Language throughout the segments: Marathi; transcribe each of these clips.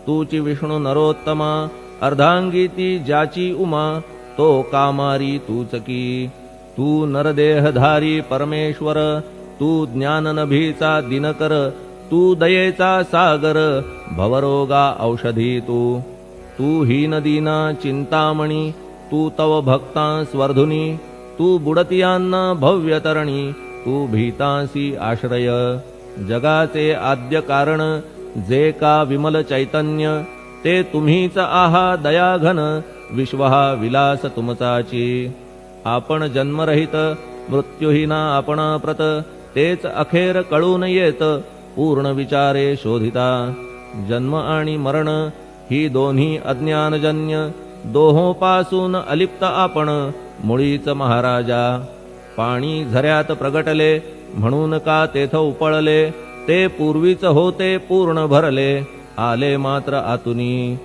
तूची विष्णू नरोत्तमा, अर्धांगी ती ज्याची उमा, तो कामारी तूच की. तू नरदेहधारी परमेश्वर, तू ज्ञाननभीचा दिनकर, तू दयेचा सागर, भवरोगा औषधी तू. तू हीनदीना चिंतामणी, तू तव भक्तांस वर्धुनी, तू बुडतियांना भव्यतरणी, तू भीतांसी आश्रय. जगाचे आद्य कारण जे का विमल चैतन्य, ते तुम्हीच आहा दयाघन, विश्व हा विलास तुमचाची. आपण जन्मरहित मृत्यूहीना आपण प्रत, तेच अखेर कळून येत पूर्ण विचारे शोधिता. जन्म आणि मरण ही दोन्ही अज्ञानजन्य, दोहोपासून अलिप्त आपण मुळीच महाराजा. पाणी झऱ्यात प्रगटले म्हणून का तेथ उपळले, ते पूर्वीच होते पूर्ण भरले, आले मात्र आतुनी.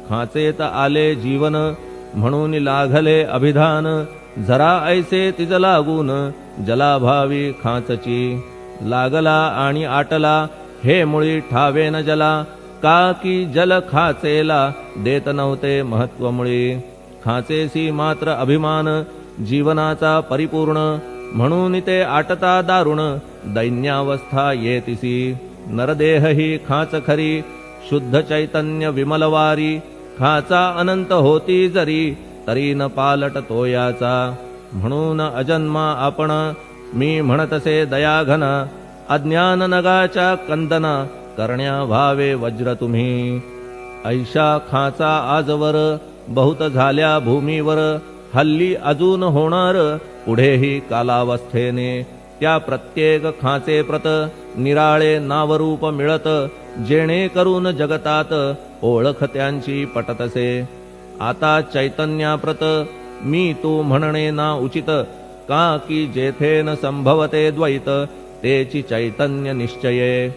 खाचेत आले जीवन म्हणून लागले अभिधान, जरा ऐसे तिज लागून जलाभावी खाचची. लागला आणि आटला हे मुळी ठावे न जला, का की जल खाचेला देत नव्हते महत्व मुळी. खाचेसी मात्र अभिमान जीवनाचा परिपूर्ण, म्हणून ते आटता दारुण दैन्यावस्था येतिसी. नरदेह ही खाच खरी, शुद्ध चैतन्य विमलवारी, खाचा अनंत होती जरी, तरी न पालट तोयाचा. म्हणून अजन्मा आपण मी म्हणतसे दयाघन, अज्ञान नगाच्या कंदना करण्या व्हावे वज्र तुम्ही. ऐशा खाचा आजवर बहुत झाल्या भूमीवर, हल्ली अजून होणार पुढेही कालावस्थेने. त्या प्रत्येक खाचे प्रत निराळे नावरूप मिळत, जेणे करून जगतात ओळख त्यांची पटतसे. आता चैतन्याप्रत मी तू म्हणणे ना उचित, का की जेथे न संभवते द्वैत, तेची चैतन्य निश्चये.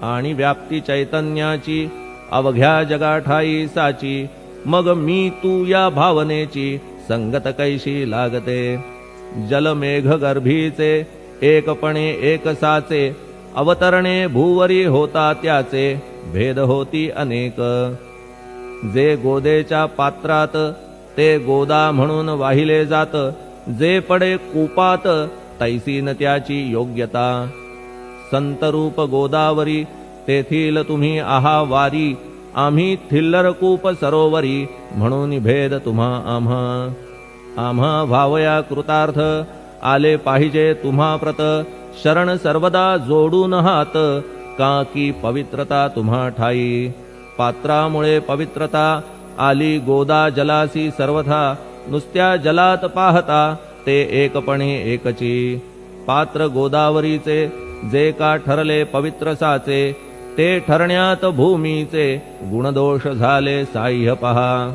आणि व्याप्ती चैतन्याची अवघ्या जगाठाई साची, मग मी तू या भावनेची संगत कैशी लागते. जलमेघ गर्भीचे एकपणे एक साचे, अवतरणे भूवरी होता त्याचे, भेद होती अनेक. जे गोदेच्या पात्रात ते गोदा म्हणून वाहिले जात, जे पडे कूपात तैसीन त्याची योग्यता. संतरूप गोदावरी तेथील तुम्ही आहा वारी, आम्ही थिल्लर कूप सरोवरी, म्हणून भेद तुम्हा आम्हा. आम्हा भावया कृतार्थ आले पाहिजे तुम्हा प्रत, शरण सर्वदा जोडून हात, का की पवित्रता तुम्हा ठाई. पात्रामुळे पवित्रता आली गोदा जलासी सर्वथा, नुसत्या जलात पाहता ते एकपणे एकची. पात्र गोदावरीचे जे का ठरले पवित्र साचे, ते ठरण्यात भूमीचे गुणदोष झाले साह्य पहा.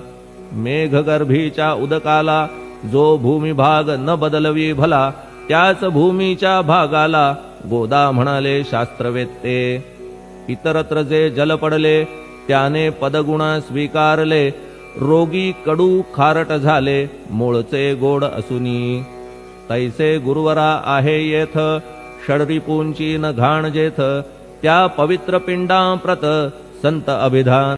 मेघगर्भीच्या उदकाला जो भूमिभाग न बदलवी भला, त्याच भूमीच्या भागाला गोदा म्हणाले शास्त्रवेत्ते. इतरत्र जे जल पडले त्याने पदगुणा स्वीकारले, रोगी कडू खारट झाले मूळचे गोड असुनी. तैसे गुरुवरा आहे येथ, षडरिपूंची न घाण जेथ, त्या पवित्र पिंडांप्रत संत अभिधान.